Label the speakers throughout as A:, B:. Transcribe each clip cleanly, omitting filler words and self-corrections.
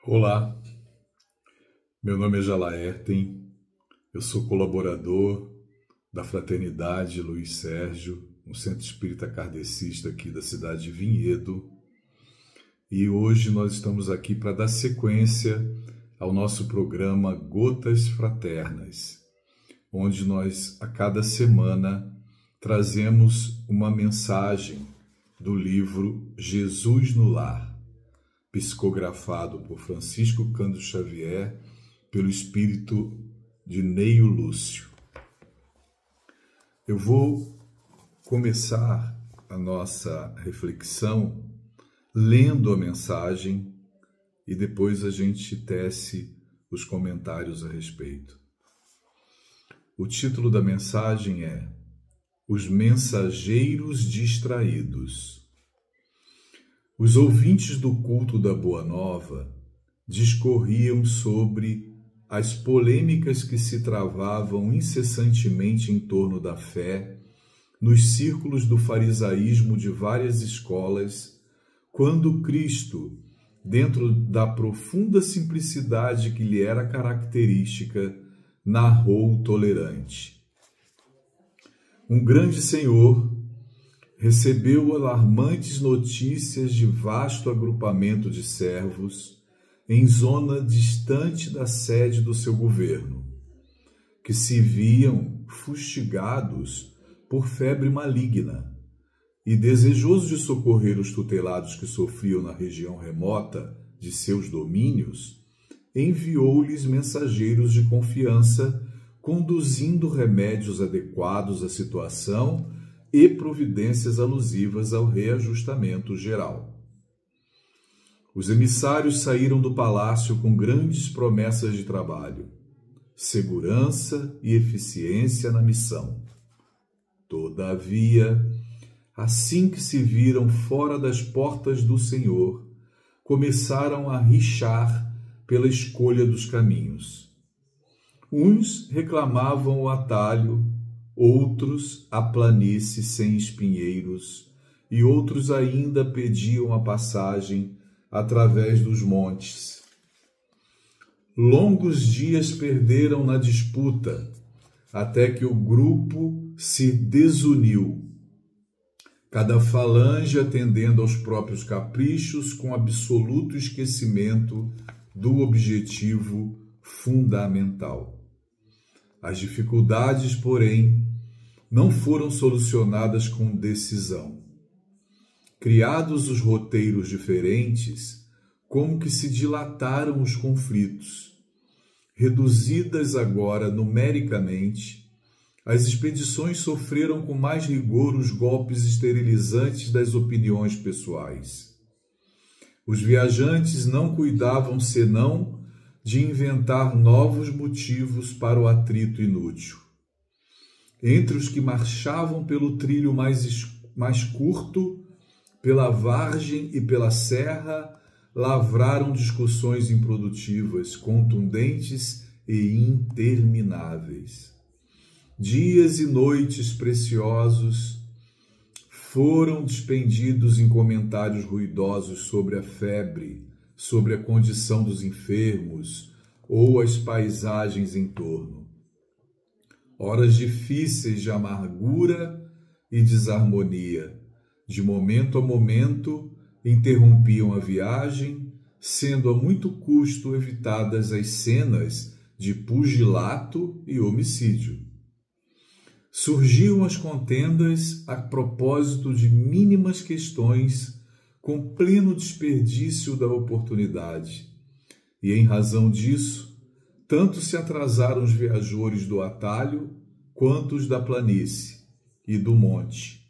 A: Olá, meu nome é Jalaerten, eu sou colaborador da Fraternidade Luiz Sérgio, um centro espírita kardecista aqui da cidade de Vinhedo, e hoje nós estamos aqui para dar sequência ao nosso programa Gotas Fraternas, onde nós a cada semana trazemos uma mensagem do livro Jesus no Lar, psicografado por Francisco Cândido Xavier, pelo espírito de Neio Lúcio. Eu vou começar a nossa reflexão lendo a mensagem e depois a gente tece os comentários a respeito. O título da mensagem é Os Mensageiros Distraídos. Os ouvintes do culto da Boa Nova discorriam sobre as polêmicas que se travavam incessantemente em torno da fé nos círculos do farisaísmo de várias escolas, quando Cristo, dentro da profunda simplicidade que lhe era característica, narrou tolerante. Um grande senhor recebeu alarmantes notícias de vasto agrupamento de servos em zona distante da sede do seu governo, que se viam fustigados por febre maligna, e desejoso de socorrer os tutelados que sofriam na região remota de seus domínios, enviou-lhes mensageiros de confiança, conduzindo remédios adequados à situação e providências alusivas ao reajustamento geral. Os emissários saíram do palácio com grandes promessas de trabalho, segurança e eficiência na missão. Todavia, assim que se viram fora das portas do Senhor, começaram a rixar pela escolha dos caminhos. Uns reclamavam o atalho, outros a planície sem espinheiros, e outros ainda pediam a passagem através dos montes. Longos dias perderam na disputa, até que o grupo se desuniu, cada falange atendendo aos próprios caprichos com absoluto esquecimento do objetivo fundamental. As dificuldades, porém, não foram solucionadas com decisão. Criados os roteiros diferentes, como que se dilataram os conflitos. Reduzidas agora numericamente, as expedições sofreram com mais rigor os golpes esterilizantes das opiniões pessoais. Os viajantes não cuidavam senão de inventar novos motivos para o atrito inútil. Entre os que marchavam pelo trilho mais curto, pela vargem e pela serra, lavraram discussões improdutivas, contundentes e intermináveis. Dias e noites preciosos foram despendidos em comentários ruidosos sobre a febre, sobre a condição dos enfermos ou as paisagens em torno. Horas difíceis de amargura e desarmonia, de momento a momento, interrompiam a viagem, sendo a muito custo evitadas as cenas de pugilato e homicídio. Surgiam as contendas a propósito de mínimas questões, com pleno desperdício da oportunidade. E, em razão disso, tanto se atrasaram os viajores do atalho quanto os da planície e do monte,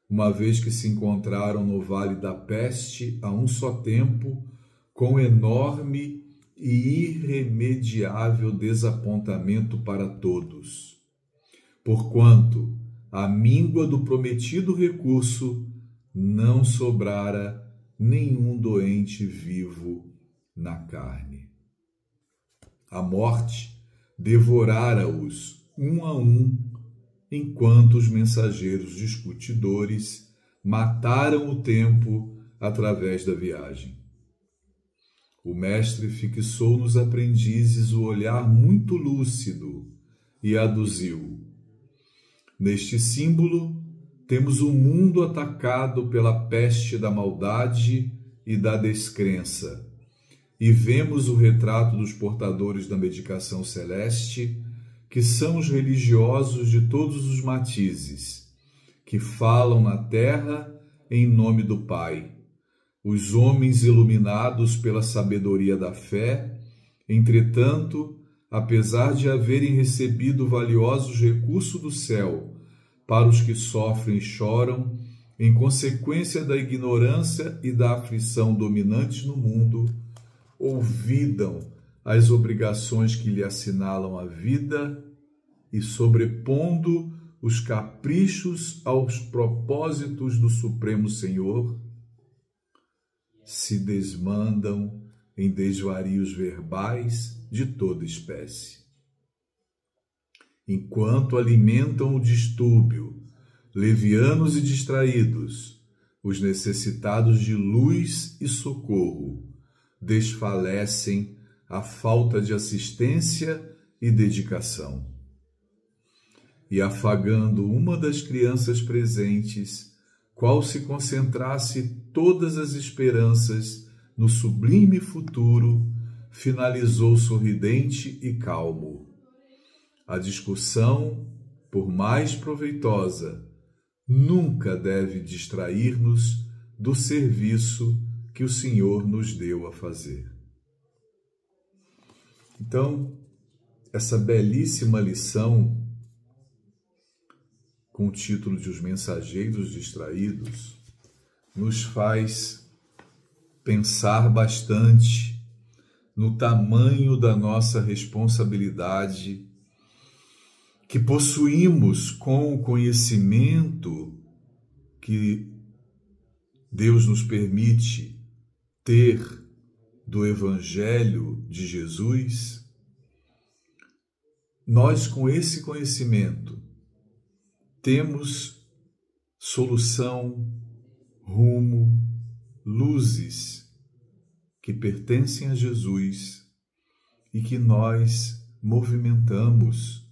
A: uma vez que se encontraram no Vale da Peste a um só tempo, com enorme e irremediável desapontamento para todos. Porquanto, à míngua do prometido recurso, não sobrara nenhum doente vivo na carne. A morte devorara-os um a um, enquanto os mensageiros discutidores mataram o tempo através da viagem. O mestre fixou nos aprendizes o olhar muito lúcido e aduziu: neste símbolo temos o mundo atacado pela peste da maldade e da descrença, e vemos o retrato dos portadores da medicação celeste, que são os religiosos de todos os matizes, que falam na terra em nome do Pai, os homens iluminados pela sabedoria da fé. Entretanto, apesar de haverem recebido valiosos recursos do céu para os que sofrem e choram, em consequência da ignorância e da aflição dominantes no mundo, olvidam as obrigações que lhe assinalam a vida e, sobrepondo os caprichos aos propósitos do Supremo Senhor, se desmandam em desvarios verbais de toda espécie. Enquanto alimentam o distúrbio, levianos e distraídos, os necessitados de luz e socorro desfalecem à falta de assistência e dedicação. E afagando uma das crianças presentes, qual se concentrasse todas as esperanças no sublime futuro, finalizou sorridente e calmo: a discussão, por mais proveitosa, nunca deve distrair-nos do serviço que o Senhor nos deu a fazer. Então, essa belíssima lição, com o título de Os Mensageiros Distraídos, nos faz pensar bastante no tamanho da nossa responsabilidade que possuímos com o conhecimento que Deus nos permite ter do Evangelho de Jesus. Nós, com esse conhecimento, temos solução, rumo, luzes que pertencem a Jesus e que nós movimentamos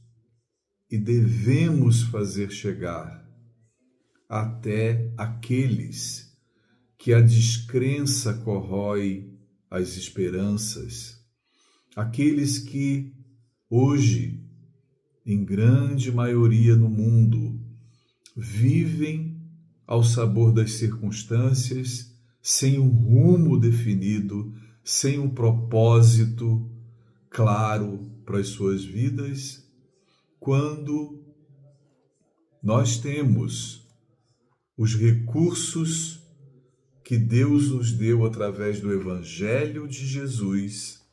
A: e devemos fazer chegar até aqueles que a descrença corrói as esperanças, aqueles que hoje, em grande maioria no mundo, vivem ao sabor das circunstâncias, sem um rumo definido, sem um propósito claro para as suas vidas, quando nós temos os recursos que Deus nos deu através do Evangelho de Jesus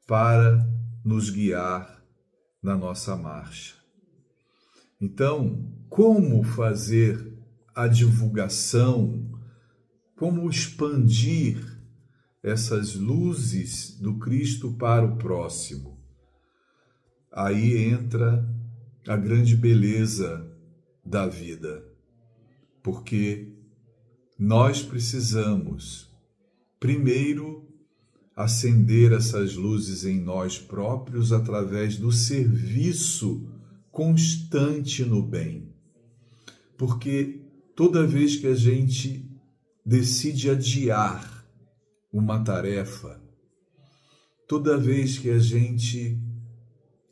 A: para nos guiar na nossa marcha. Então, como fazer a divulgação, como expandir essas luzes do Cristo para o próximo? Aí entra a grande beleza da vida, porque nós precisamos, primeiro, acender essas luzes em nós próprios através do serviço constante no bem. Porque toda vez que a gente decide adiar uma tarefa, toda vez que a gente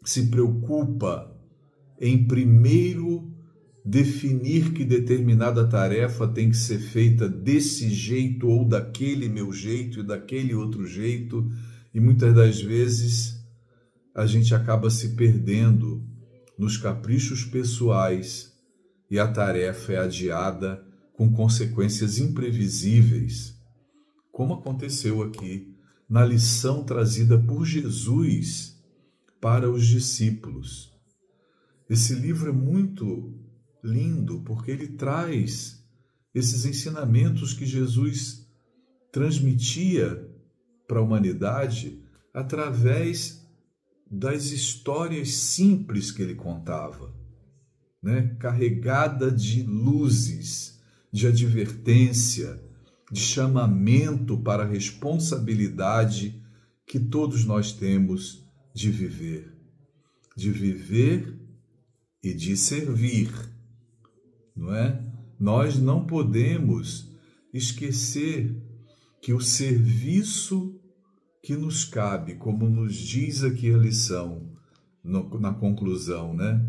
A: se preocupa em primeiro definir que determinada tarefa tem que ser feita desse jeito ou daquele meu jeito e daquele outro jeito, e muitas das vezes a gente acaba se perdendo nos caprichos pessoais e a tarefa é adiada com consequências imprevisíveis, como aconteceu aqui na lição trazida por Jesus para os discípulos. Esse livro é muito lindo porque ele traz esses ensinamentos que Jesus transmitia para a humanidade através das histórias simples que ele contava, né? Carregada de luzes, de advertência, de chamamento para a responsabilidade que todos nós temos de viver e de servir, não é? Nós não podemos esquecer que o serviço que nos cabe, como nos diz aqui a lição, na conclusão, né?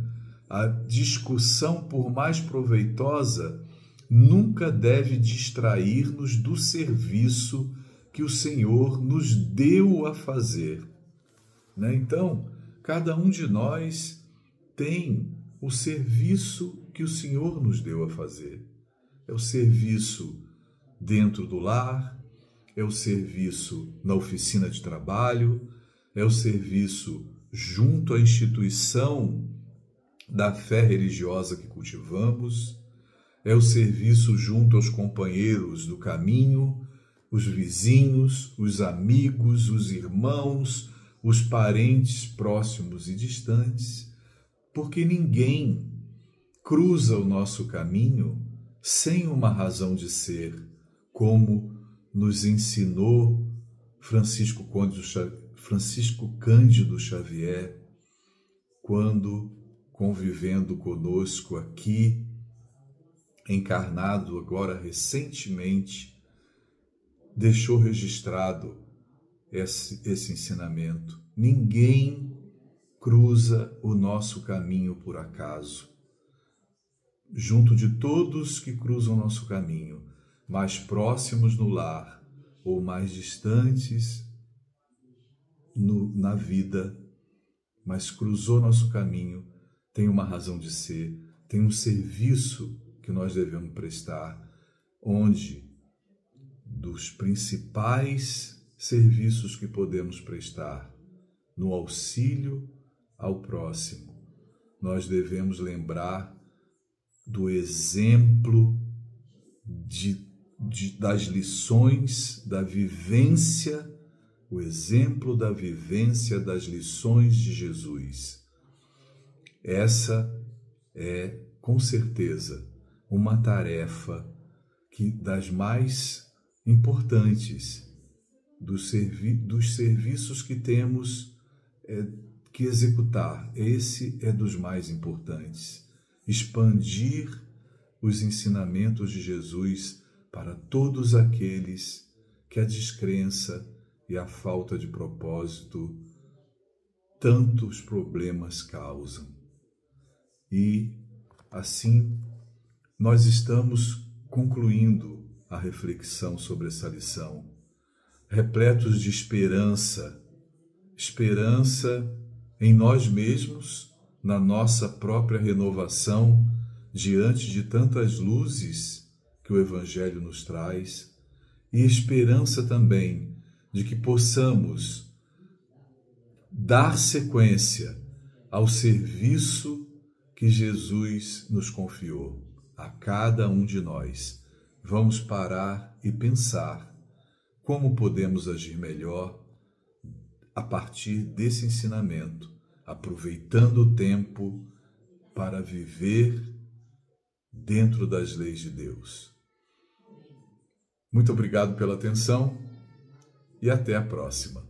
A: A discussão, por mais proveitosa, nunca deve distrair-nos do serviço que o Senhor nos deu a fazer, né? Então, cada um de nós tem o serviço que o Senhor nos deu a fazer. É o serviço dentro do lar, é o serviço na oficina de trabalho, é o serviço junto à instituição da fé religiosa que cultivamos, é o serviço junto aos companheiros do caminho, os vizinhos, os amigos, os irmãos, os parentes próximos e distantes, porque ninguém cruza o nosso caminho sem uma razão de ser, como nos ensinou Francisco Cândido Xavier, quando, convivendo conosco aqui, encarnado agora recentemente, deixou registrado esse ensinamento. Ninguém cruza o nosso caminho por acaso. Junto de todos que cruzam nosso caminho, mais próximos no lar ou mais distantes na vida, mas cruzou nosso caminho, tem uma razão de ser, tem um serviço que nós devemos prestar, onde dos principais serviços que podemos prestar no auxílio ao próximo, nós devemos lembrar do exemplo das lições da vivência, o exemplo da vivência das lições de Jesus. Essa é, com certeza, uma tarefa das mais importantes dos serviços que temos que executar. Esse é dos mais importantes. Expandir os ensinamentos de Jesus para todos aqueles que a descrença e a falta de propósito tantos problemas causam. E, assim, nós estamos concluindo a reflexão sobre essa lição, repletos de esperança em nós mesmos, na nossa própria renovação, diante de tantas luzes que o Evangelho nos traz, e esperança também de que possamos dar sequência ao serviço que Jesus nos confiou a cada um de nós. Vamos parar e pensar como podemos agir melhor a partir desse ensinamento, aproveitando o tempo para viver dentro das leis de Deus. Muito obrigado pela atenção e até a próxima.